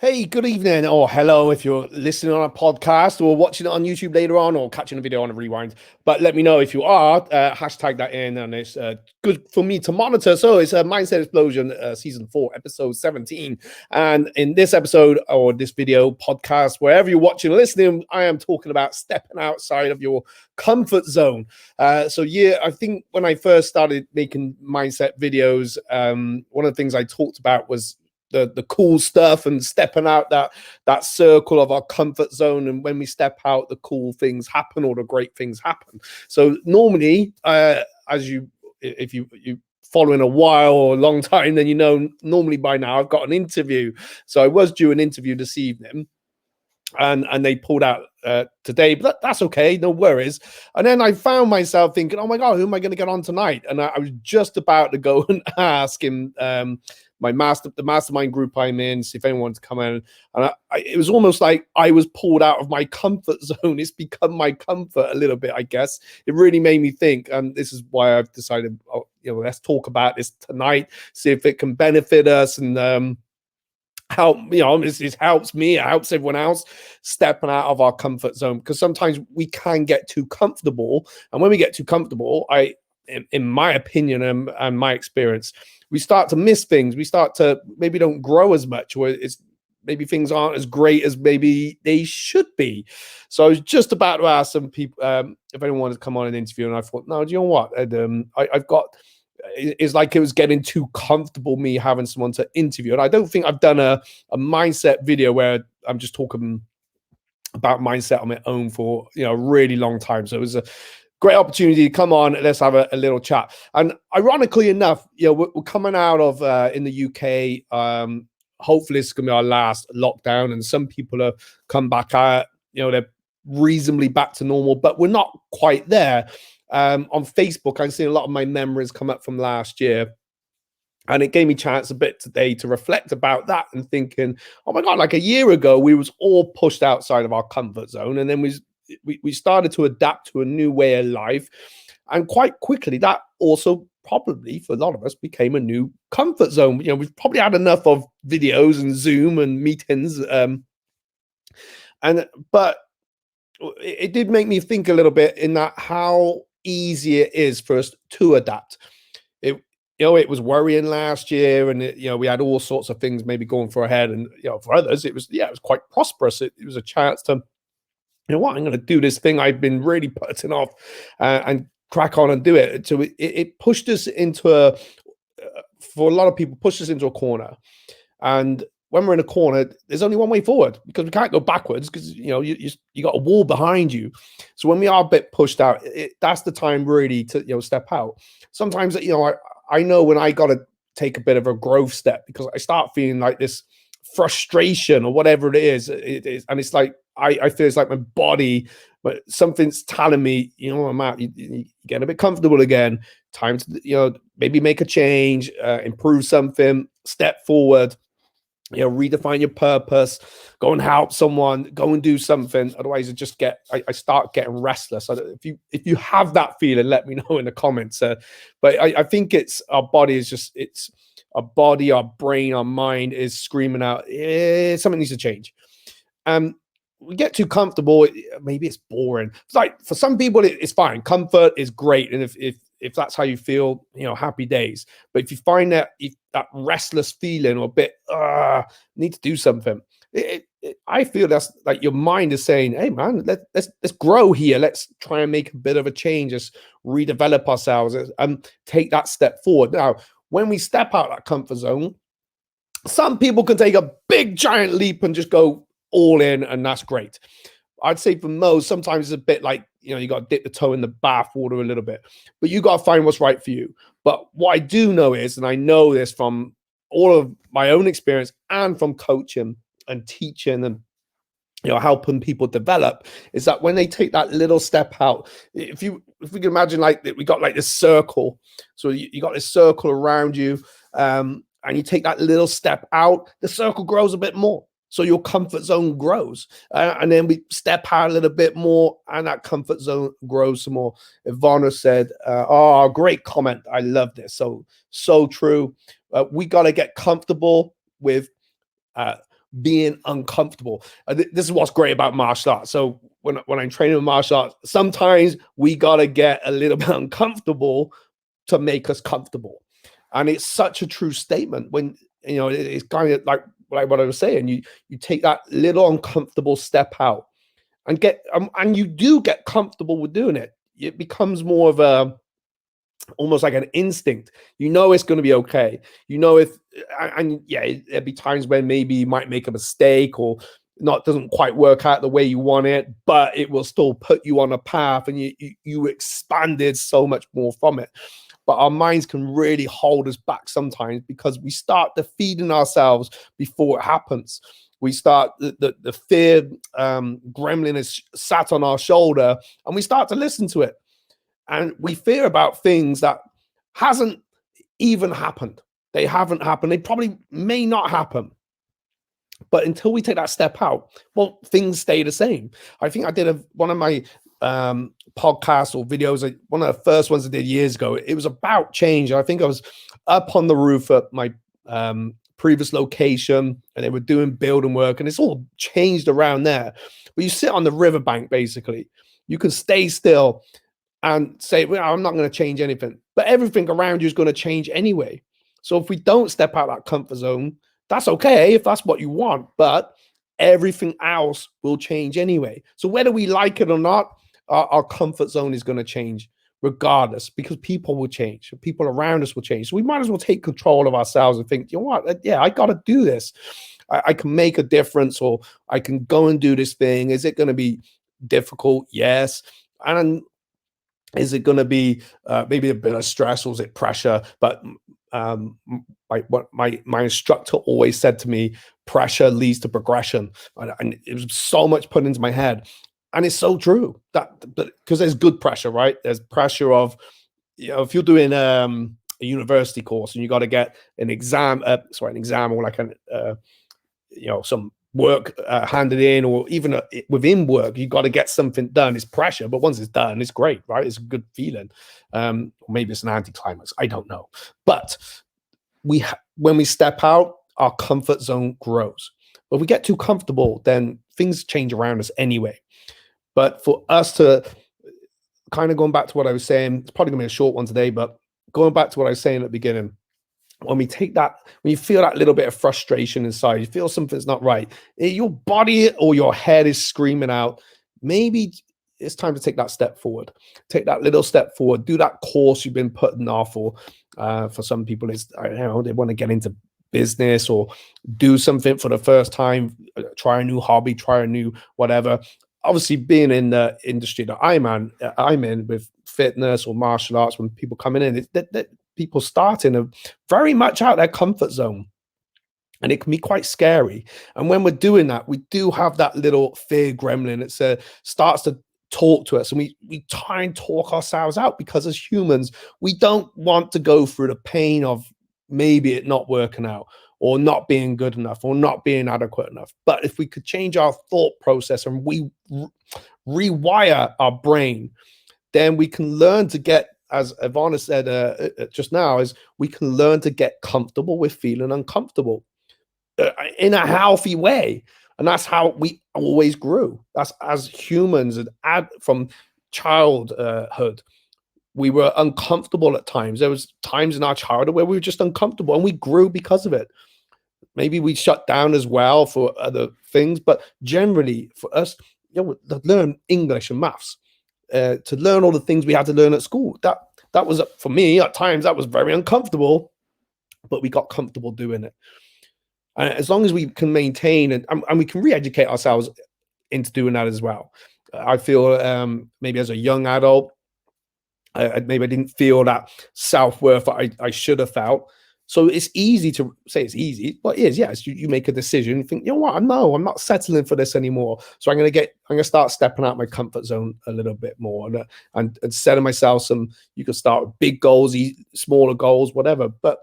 Hey, good evening or hello if you're listening on a podcast or watching it on YouTube later on or catching a video on a rewind. But let me know if you are. Hashtag that in, and it's good for me to monitor. So it's a Mindset Explosion Season 4, Episode 17. And in this episode or this video podcast, wherever you're watching or listening, I am talking about stepping outside of your comfort zone. I think when I first started making mindset videos, one of the things I talked about was the cool stuff and stepping out that circle of our comfort zone, and when we step out, the cool things happen or the great things happen. So normally, as you if you following a while or a long time, then normally by now I've got an interview. So I was due an interview this evening, and they pulled out today, but that's okay, no worries. And then I found myself thinking, oh my god, who am I going to get on tonight? And I was just about to go and ask him, the mastermind group I'm in, see if anyone wants to come in. And it was almost like I was pulled out of my comfort zone. It's become my comfort a little bit, I guess. It really made me think, and this is why I've decided, let's talk about this tonight, see if it can benefit us and help. It helps me, it helps everyone else stepping out of our comfort zone, because sometimes we can get too comfortable, and when we get too comfortable, in my opinion and my experience, we start to miss things. We start to maybe don't grow as much, or it's maybe things aren't as great as maybe they should be. So I was just about to ask some people if anyone wanted to come on an interview, and I thought, no, do you know what? I've got, it's like it was getting too comfortable me having someone to interview. And I don't think I've done a mindset video where I'm just talking about mindset on my own for a really long time. So it was a great opportunity to come on. Let's have a little chat. And ironically enough, we're coming out of in the UK. Hopefully it's gonna be our last lockdown, and some people have come back out, they're reasonably back to normal, but we're not quite there. On Facebook, I'm seeing a lot of my memories come up from last year, and it gave me a chance a bit today to reflect about that and thinking, oh my god, like a year ago we was all pushed outside of our comfort zone, and then we started to adapt to a new way of life, and quite quickly that also probably for a lot of us became a new comfort zone. We've probably had enough of videos and Zoom and meetings, but it did make me think a little bit in that how easy it is for us to adapt. It was worrying last year, and we had all sorts of things maybe going for our head, and for others it was quite prosperous. It was a chance to, I'm going to do this thing I've been really putting off, and crack on and do it. So it pushed us into for a lot of people, pushed us into a corner. And when we're in a corner, there's only one way forward, because we can't go backwards, because you got a wall behind you. So when we are a bit pushed out, that's the time really to step out. Sometimes I know when I got to take a bit of a growth step, because I start feeling like this frustration or whatever it is, and it's like I feel it's like my body, but something's telling me, Matt, you get a bit comfortable again. Time to maybe make a change, improve something, step forward. Redefine your purpose, go and help someone, go and do something. Otherwise, I start getting restless. If you have that feeling, let me know in the comments. But I think it's our body is just, it's our body, our brain, our mind is screaming out, something needs to change. We get too comfortable, maybe it's boring. It's like for some people it's fine. Comfort is great, and if that's how you feel, happy days. But if you find that that restless feeling or a bit need to do something, I feel that's like your mind is saying, hey man, let's grow here, let's try and make a bit of a change, let's redevelop ourselves and take that step forward. Now when we step out that comfort zone, some people can take a big giant leap and just go all in, and that's great. I'd say for most, sometimes it's a bit like, you got to dip the toe in the bath water a little bit, but you got to find what's right for you. But what I do know is, and I know this from all of my own experience and from coaching and teaching and helping people develop, is that when they take that little step out, if we can imagine like we got like this circle, so you got this circle around you, and you take that little step out, the circle grows a bit more. So your comfort zone grows, and then we step out a little bit more, and that comfort zone grows some more. Ivana said, "Oh, great comment! I love this. So true. We got to get comfortable with being uncomfortable. This is what's great about martial arts. So when I'm training with martial arts, sometimes we gotta get a little bit uncomfortable to make us comfortable. And it's such a true statement when it's kind of like what I was saying. You take that little uncomfortable step out and get and you do get comfortable with doing it. It becomes more of a almost like an instinct. It's going to be okay. If and yeah, there'll be times when maybe you might make a mistake or not doesn't quite work out the way you want it, but it will still put you on a path, and you expanded so much more from it. But our minds can really hold us back sometimes because we start defeating ourselves before it happens. We start the fear gremlin is sat on our shoulder, and we start to listen to it, and we fear about things that hasn't even happened. They haven't happened. They probably may not happen. But until we take that step out, well, things stay the same. I think I did one of my podcasts or videos, one of the first ones I did years ago. It was about change. I think I was up on the roof at my previous location, and they were doing building work, and it's all changed around there. But you sit on the riverbank, basically. You can stay still and say, well, I'm not going to change anything. But everything around you is going to change anyway. So if we don't step out that comfort zone, that's okay if that's what you want, but everything else will change anyway. So whether we like it or not, our comfort zone is going to change regardless, because people will change. People around us will change. So we might as well take control of ourselves and think, you know what? Yeah, I got to do this. I can make a difference, or I can go and do this thing. Is it going to be difficult? Yes. And is it going to be maybe a bit of stress, or is it pressure? But like what my instructor always said to me, pressure leads to progression, and it was so much put into my head, and it's so true that because there's good pressure, right? There's pressure of if you're doing a university course and you got to get an exam, or like an some work handed in, or even within work, you got to get something done. It's pressure, but once it's done, it's great, right? It's a good feeling. Or maybe it's an anticlimax, I don't know. But when we step out, our comfort zone grows. But if we get too comfortable, then things change around us anyway. But for us to kind of going back to what I was saying, it's probably gonna be a short one today, but going back to what I was saying at the beginning, when you feel that little bit of frustration inside, you feel something's not right, your body or your head is screaming out, maybe it's time to take that step forward. Take that little step forward. Do that course you've been putting off, or for some people, it's they want to get into business or do something for the first time, try a new hobby, try a new whatever. Obviously, being in the industry that I'm in with fitness or martial arts, when people coming in, that people starting are very much out their comfort zone, and it can be quite scary. And when we're doing that, we do have that little fear gremlin that starts to talk to us, and we try and talk ourselves out, because as humans, we don't want to go through the pain of maybe it not working out, or not being good enough, or not being adequate enough. But if we could change our thought process and we rewire our brain, then we can learn to get, as Ivana said just now, is we can learn to get comfortable with feeling uncomfortable in a healthy way. And that's how we always grew. That's as humans, and from childhood, we were uncomfortable at times. There was times in our childhood where we were just uncomfortable, and we grew because of it. Maybe we shut down as well for other things, but generally for us, to learn English and maths, to learn all the things we had to learn at school, that was, for me, at times that was very uncomfortable, but we got comfortable doing it. And as long as we can maintain and we can re-educate ourselves into doing that as well. I feel maybe as a young adult, maybe I didn't feel that self-worth that I should have felt. So it's easy to say it's easy, but it is. Yes, you make a decision, you think, you know what, no, I'm not settling for this anymore. So I'm gonna start stepping out my comfort zone a little bit more, and setting myself some. You can start with big goals, smaller goals, whatever. But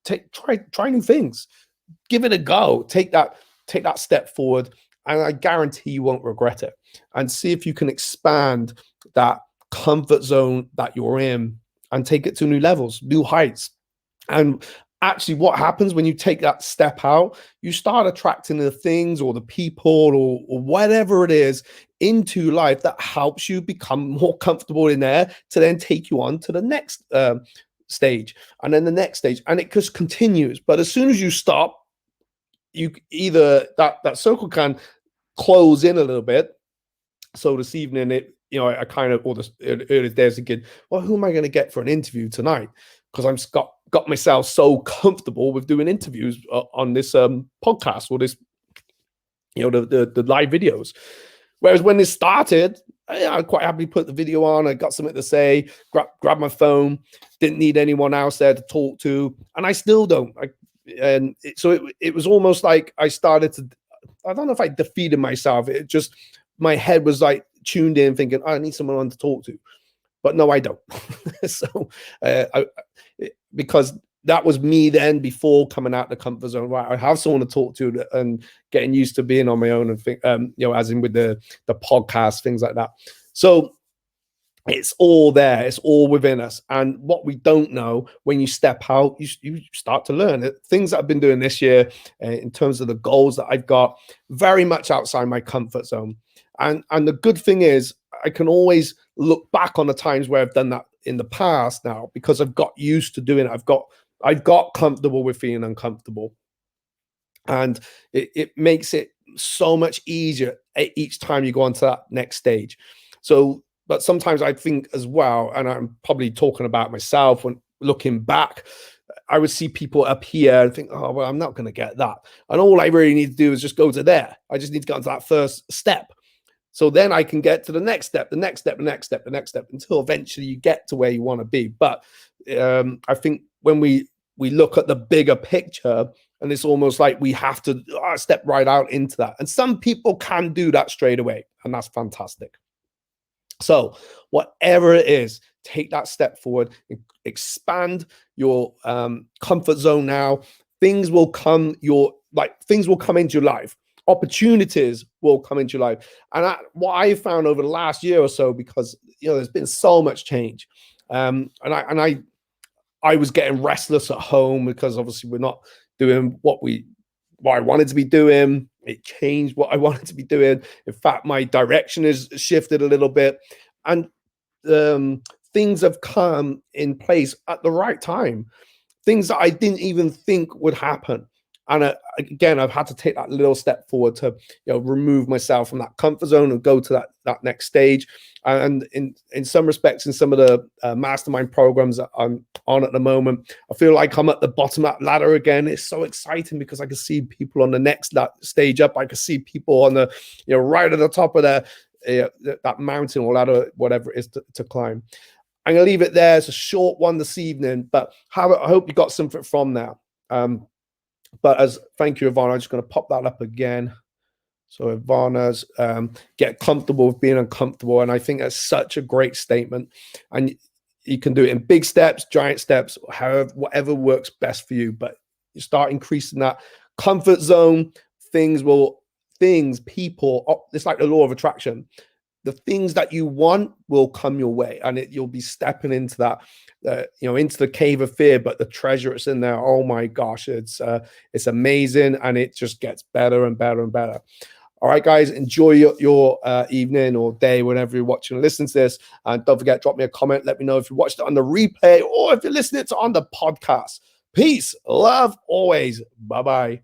try new things. Give it a go. Take that step forward, and I guarantee you won't regret it. And see if you can expand that comfort zone that you're in and take it to new levels, new heights. And actually what happens when you take that step out, you start attracting the things or the people or whatever it is into life that helps you become more comfortable in there to then take you on to the next stage and then the next stage, and it just continues. But as soon as you stop, you either that circle can close in a little bit. So this evening, I kind of, or this early days thinking, well, who am I going to get for an interview tonight? Because I'm got myself so comfortable with doing interviews on this podcast or this, the live videos. Whereas when this started, I quite happily put the video on. I got something to say, grab my phone, didn't need anyone else there to talk to, and I still don't. So it was almost like I started to, I don't know if I defeated myself. It just, my head was like tuned in thinking, I need someone on to talk to. But no, I don't. So because that was me then before coming out the comfort zone. Right, I have someone to talk to and getting used to being on my own and think, as in with the podcast, things like that. So it's all there. It's all within us. And what we don't know, when you step out, you start to learn it. Things that I've been doing this year in terms of the goals that I've got, very much outside my comfort zone. And the good thing is I can always look back on the times where I've done that in the past now, because I've got used to doing it. I've got comfortable with feeling uncomfortable. And it makes it so much easier each time you go on to that next stage. So, but sometimes I think as well, and I'm probably talking about myself when looking back, I would see people up here and think, oh, well, I'm not going to get that. And all I really need to do is just go to there. I just need to get onto that first step. So then I can get to the next step, the next step, the next step, the next step, until eventually you get to where you want to be. But I think when we look at the bigger picture, and it's almost like we have to step right out into that. And some people can do that straight away, and that's fantastic. So whatever it is, take that step forward, expand your comfort zone now. Things will come into your life. Opportunities will come into your life. And what I found over the last year or so, because there's been so much change, and I was getting restless at home because obviously we're not doing what I wanted to be doing. It changed what I wanted to be doing. In fact, my direction has shifted a little bit, and things have come in place at the right time. Things that I didn't even think would happen. And again, I've had to take that little step forward to remove myself from that comfort zone and go to that next stage. And in some respects, in some of the mastermind programs that I'm on at the moment, I feel like I'm at the bottom of that ladder again. It's so exciting because I can see people on the next stage up. I can see people on the right at the top of that mountain or ladder, whatever it is to climb. I'm gonna leave it there. It's a short one this evening, but I hope you got something from that. But thank you, Ivana. I'm just going to pop that up again. So Ivana's get comfortable with being uncomfortable. And I think that's such a great statement. And you can do it in big steps, giant steps, whatever works best for you. But you start increasing that comfort zone, people, it's like the law of attraction. The things that you want will come your way, and you'll be stepping into that, into the cave of fear. But the treasure is in there. Oh my gosh, it's amazing, and it just gets better and better and better. All right, guys, enjoy your evening or day, whenever you're watching or listening to this. And don't forget, drop me a comment. Let me know if you watched it on the replay or if you're listening to it on the podcast. Peace, love, always. Bye-bye.